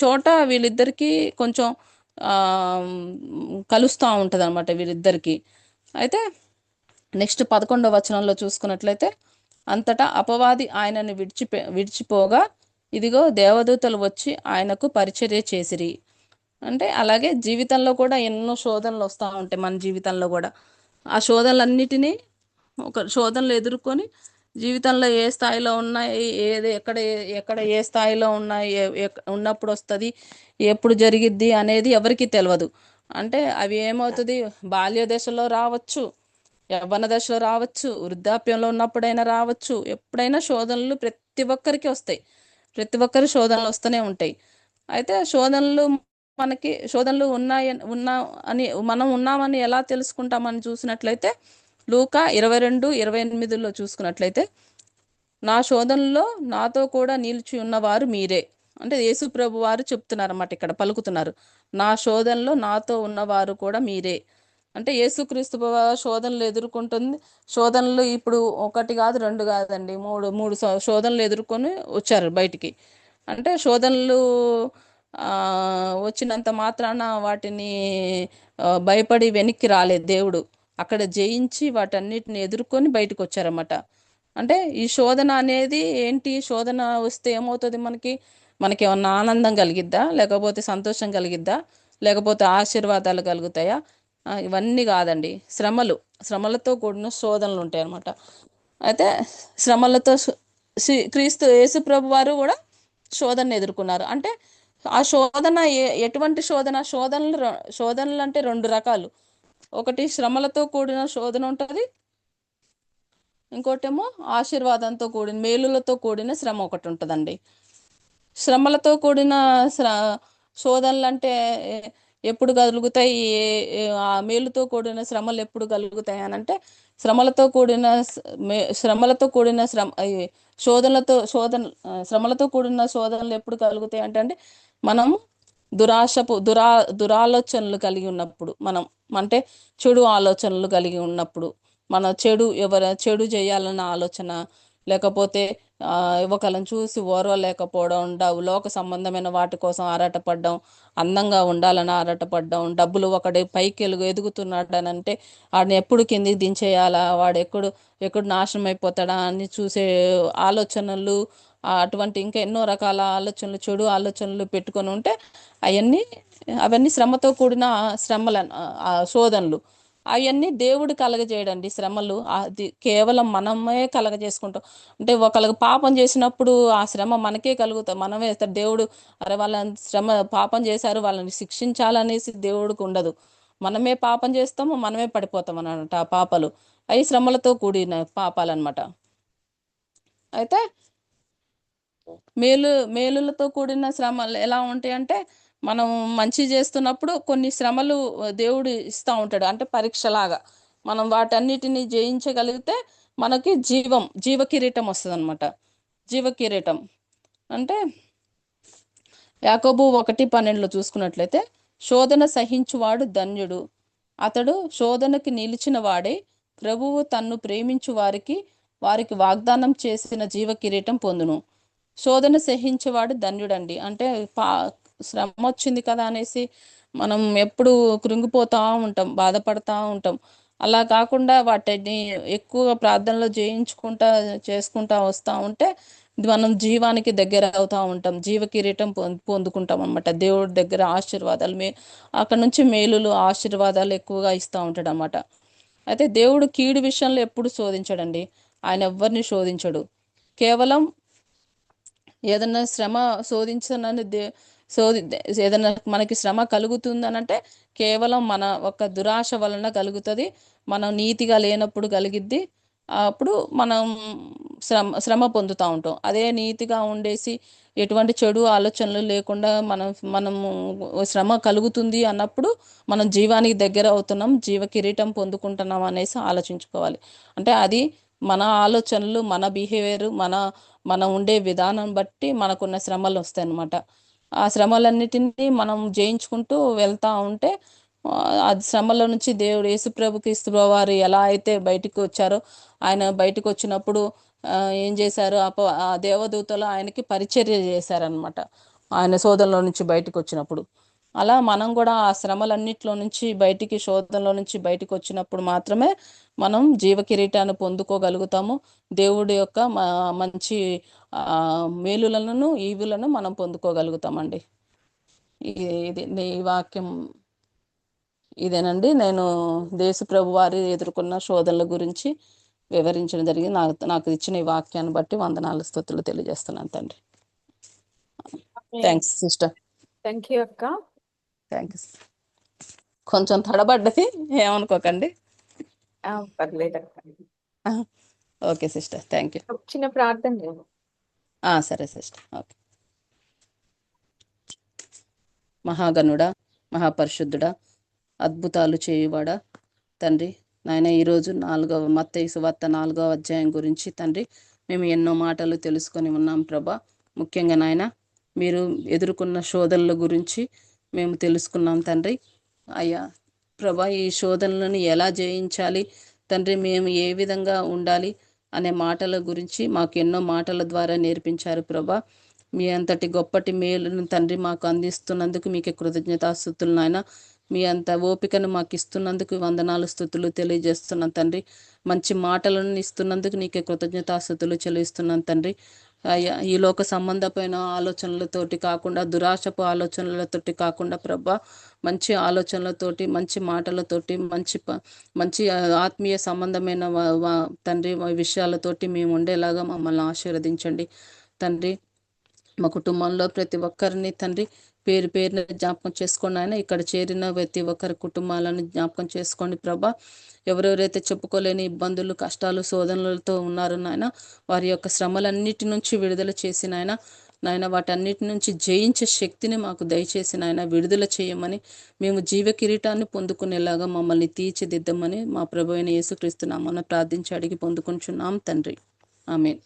[SPEAKER 1] చోట వీళ్ళిద్దరికీ కొంచెం కలుస్తూ ఉంటుంది అనమాట వీళ్ళిద్దరికీ. అయితే నెక్స్ట్ 11వ వచనంలో చూసుకున్నట్లయితే, అంతటా అపవాది ఆయనను విడిచిపోగా ఇదిగో దేవదూతలు వచ్చి ఆయనకు పరిచర్య చేసిరి. అంటే అలాగే జీవితంలో కూడా ఎన్నో శోధనలు వస్తూ ఉంటాయి మన జీవితంలో కూడా. ఆ శోధనలన్నిటినీ శోధనలు ఎదుర్కొని జీవితంలో ఏ స్థాయిలో ఉన్నాయి, ఎక్కడ ఎక్కడ ఏ స్థాయిలో ఉన్నాయి, ఉన్నప్పుడు వస్తుంది, ఎప్పుడు జరిగిద్ది అనేది ఎవరికీ తెలియదు. అంటే అవి ఏమవుతుంది, బాల్య దశలో రావచ్చు, యవ్వన దశలో రావచ్చు, వృద్ధాప్యంలో ఉన్నప్పుడైనా రావచ్చు. ఎప్పుడైనా శోధనలు ప్రతి ఒక్కరికి వస్తాయి, ప్రతి ఒక్కరి శోధనలు వస్తూనే ఉంటాయి. అయితే శోధనలు అని మనం ఉన్నామని ఎలా తెలుసుకుంటామని చూసినట్లయితే, లూకా 22:28లో చూసుకున్నట్లయితే, నా శోధనలో నాతో కూడా నిలిచి ఉన్నవారు మీరే. అంటే యేసు ప్రభు వారు చెప్తున్నారన్నమాట, ఇక్కడ పలుకుతున్నారు, నా శోధనలో నాతో ఉన్నవారు కూడా మీరే. అంటే యేసుక్రీస్తు శోధనలు ఎదుర్కొంటుంది. శోధనలు ఇప్పుడు ఒకటి కాదు, రెండు కాదండి, మూడు శోధనలు ఎదుర్కొని వచ్చారు బయటికి. అంటే శోధనలు వచ్చినంత మాత్రాన వాటిని భయపడి వెనక్కి రాలేదు దేవుడు. అక్కడ జయించి వాటన్నిటిని ఎదుర్కొని బయటకు వచ్చారన్నమాట. అంటే ఈ శోధన అనేది ఏంటి, శోధన వస్తే ఏమవుతుంది, మనకి ఏమన్నా ఆనందం కలిగిద్దా, లేకపోతే సంతోషం కలిగిద్దా, లేకపోతే ఆశీర్వాదాలు కలుగుతాయా? ఇవన్నీ కాదండి, శ్రమలతో కూడిన శోధనలు ఉంటాయి అన్నమాట. అయితే శ్రమలతో క్రీస్తు యేసు ప్రభు వారు కూడా శోధనను ఎదుర్కొన్నారు. అంటే ఆ శోధన ఎటువంటి శోధనలు అంటే 2 రకాలు. ఒకటి శ్రమలతో కూడిన శోధన ఉంటుంది, ఇంకోటేమో ఆశీర్వాదంతో కూడిన మేలులతో కూడిన శ్రమ ఒకటి ఉంటుందండి. శ్రమలతో కూడిన శోధనలు అంటే ఎప్పుడు కలుగుతాయి, ఆ మేలుతో కూడిన శ్రమలు ఎప్పుడు కలుగుతాయి అని అంటే, శ్రమలతో కూడిన శ్రమలతో కూడిన శోధనలు ఎప్పుడు కలుగుతాయి అంటే మనం దురాలోచనలు కలిగి ఉన్నప్పుడు, మనం అంటే చెడు ఆలోచనలు కలిగి ఉన్నప్పుడు, మన చెడు చేయాలన్న ఆలోచన, లేకపోతే ఒకళ్ళని చూసి ఓర్వలేకపోవడం, లోక సంబంధమైన వాటి కోసం ఆరాటపడడం, అందంగా ఉండాలని ఆరాటపడడం, డబ్బులు ఒకటి పైకి ఎదుగుతున్నాడు అని అంటే వాడిని ఎప్పుడు కిందికి దించేయాలా, వాడు ఎప్పుడు నాశనం అయిపోతాడా అని చూసే ఆలోచనలు, అటువంటి ఇంకా ఎన్నో రకాల ఆలోచనలు, చెడు ఆలోచనలు పెట్టుకొని ఉంటే అవన్నీ శ్రమతో కూడిన శోధనలు. అవన్నీ దేవుడు కలగజేయడండి శ్రమలు. అది కేవలం మనమే కలగజేసుకుంటాం. అంటే ఒకళ్ళకి పాపం చేసినప్పుడు ఆ శ్రమ మనకే కలుగుతాం. మనమే దేవుడు అరే వాళ్ళని శ్రమ పాపం చేశారు వాళ్ళని శిక్షించాలనేసి దేవుడికి ఉండదు. మనమే పాపం చేస్తాము, మనమే పడిపోతాం అన్నమాట ఆ పాపాలు. అవి శ్రమలతో కూడిన పాపాలన్నమాట. అయితే మేలులతో కూడిన శ్రమలు ఎలా ఉంటాయంటే, మనం మంచి చేస్తున్నప్పుడు కొన్ని శ్రమలు దేవుడు ఇస్తూ ఉంటాడు. అంటే పరీక్షలాగా మనం వాటన్నిటిని జయించగలిగితే మనకి జీవ కిరీటం వస్తుంది అనమాట. జీవ కిరీటం అంటే యాకోబు 1:12 చూసుకున్నట్లయితే, శోధన సహించువాడు ధన్యుడు, అతడు శోధనకి నిలిచిన వాడే ప్రభువు తన్ను ప్రేమించు వారికి వాగ్దానం చేసిన జీవ కిరీటం పొందును. శోధన సహించేవాడు ధన్యుడండి. అంటే పా శ్రమ వచ్చింది కదా అనేసి మనం ఎప్పుడు కృంగిపోతూ ఉంటాం, బాధపడతా ఉంటాం. అలా కాకుండా వాటిని ఎక్కువగా ప్రార్థనలో జయించుకుంటా చేసుకుంటా వస్తూ ఉంటే మనం జీవానికి దగ్గర అవుతూ ఉంటాం, జీవ కిరీటం పొందుకుంటాం అనమాట. దేవుడి దగ్గర ఆశీర్వాదాలు అక్కడ నుంచి మేలులు ఆశీర్వాదాలు ఎక్కువగా ఇస్తూ ఉంటాడు అనమాట. అయితే దేవుడు కీడు విషయంలో ఎప్పుడు శోధించడండి. ఆయన ఎవ్వరిని శోధించడు. కేవలం ఏదన్నా శ్రమ శోధించనని శోధి ఏదన్నా మనకి శ్రమ కలుగుతుందనంటే కేవలం మన ఒక దురాశ వలన కలుగుతుంది. మనం నీతిగా లేనప్పుడు కలిగిద్ది. అప్పుడు మనం శ్రమ పొందుతూ ఉంటాం. అదే నీతిగా ఉండేసి ఎటువంటి చెడు ఆలోచనలు లేకుండా మనము శ్రమ కలుగుతుంది అన్నప్పుడు మనం జీవానికి దగ్గర అవుతున్నాం, జీవ కిరీటం పొందుకుంటున్నాం అనేసి ఆలోచించుకోవాలి. అంటే అది మన ఆలోచనలు, మన బిహేవియర్, మనం ఉండే విధానం బట్టి మనకున్న శ్రమలు వస్తాయి అన్నమాట. ఆ శ్రమలన్నిటినీ మనం జయించుకుంటూ వెళ్తా ఉంటే ఆ శ్రమల నుంచి దేవుడు యేసుప్రభు క్రీస్తు వారు ఎలా అయితే బయటికి వచ్చారో, ఆయన బయటకు వచ్చినప్పుడు ఏం చేశారు, ఆ దేవదూతలు ఆయనకి పరిచర్య చేశారనమాట. ఆయన శోధనలో నుంచి బయటకు వచ్చినప్పుడు అలా మనం కూడా ఆ శ్రమలన్నిట్లో నుంచి బయటికి, శోధనలో నుంచి బయటికి వచ్చినప్పుడు మాత్రమే మనం జీవ కిరీటాన్ని పొందుకోగలుగుతాము. దేవుడి యొక్క మంచి మేలులను ఈవులను మనం పొందుకోగలుగుతామండి. ఇది ఈ వాక్యం ఇదేనండి. నేను దేశప్రభు వారి ఎదుర్కొన్న శోధనల గురించి వివరించడం జరిగింది. నాకు ఇచ్చిన ఈ వాక్యాన్ని బట్టి వందనాలు స్తుతులు తెలియజేస్తున్నాను తండ్రి. Thanks sister.
[SPEAKER 2] థ్యాంక్ యూ అక్క.
[SPEAKER 1] థ్యాంక్స్. కొంచెం తడబడ్డది, ఏమనుకోకండి.
[SPEAKER 2] పర్లేదు అక్క.
[SPEAKER 1] Okay sister, thank you.
[SPEAKER 2] చిన్న ప్రార్థన.
[SPEAKER 1] సరే సిస్టర్. ఓకే. మహాగణుడా, మహాపరిశుద్ధుడా, అద్భుతాలు చేయువాడా తండ్రి, నాయన ఈరోజు మత్తయి సువార్త 4వ అధ్యాయం గురించి తండ్రి మేము ఎన్నో మాటలు తెలుసుకొని ఉన్నాం ప్రభా. ముఖ్యంగా నాయన మీరు ఎదుర్కొన్న శోధనల గురించి మేము తెలుసుకున్నాం తండ్రి. అయ్యా ప్రభా, ఈ శోధనలను ఎలా జయించాలి తండ్రి, మేము ఏ విధంగా ఉండాలి అనే మాటల గురించి మాకు ఎన్నో మాటల ద్వారా నేర్పించారు ప్రభా. మీ అంతటి గొప్పటి మేలును తండ్రి మాకు అందిస్తున్నందుకు మీకు కృతజ్ఞతాస్తుతులు నాయన. మీ అంత ఓపికను మాకు ఇస్తున్నందుకు వందనాలు స్తుతులు తెలియజేస్తున్నాను తండ్రి. మంచి మాటలను ఇస్తున్నందుకు నీకే కృతజ్ఞతాస్తుతులు చెల్లిస్తున్నాను తండ్రి. అయ్యా, ఈ లోక సంబంధమైన ఆలోచనలతోటి కాకుండా, దురాశపు ఆలోచనలతోటి కాకుండా ప్రభా, మంచి ఆలోచనలతోటి, మంచి మాటలతోటి, మంచి ఆత్మీయ సంబంధమైన తండ్రి విషయాలతోటి మేము ఉండేలాగా మమ్మల్ని ఆశీర్వదించండి తండ్రి. మా కుటుంబంలో ప్రతి ఒక్కరిని తండ్రి పేరు పేరుని జ్ఞాపకం చేసుకోండి ఆయన. ఇక్కడ చేరిన ప్రతి ఒక్కరి కుటుంబాలను జ్ఞాపకం చేసుకోండి ప్రభా. ఎవరెవరైతే చెప్పుకోలేని ఇబ్బందులు, కష్టాలు, శోధనలతో ఉన్నారో నాయన, వారి యొక్క శ్రమలన్నిటి నుంచి విడుదల చేసిన ఆయన నాయన, వాటన్నిటి నుంచి జయించే శక్తిని మాకు దయచేసి నాయన విడుదల చేయమని, మేము జీవ కిరీటాన్ని పొందుకునేలాగా మమ్మల్ని తీర్చిదిద్దమని మా ప్రభు అయిన యేసుక్రీస్తు నామమున ప్రార్థించి అడిగి పొందుకుంటున్నాం తండ్రి. ఆమేన్.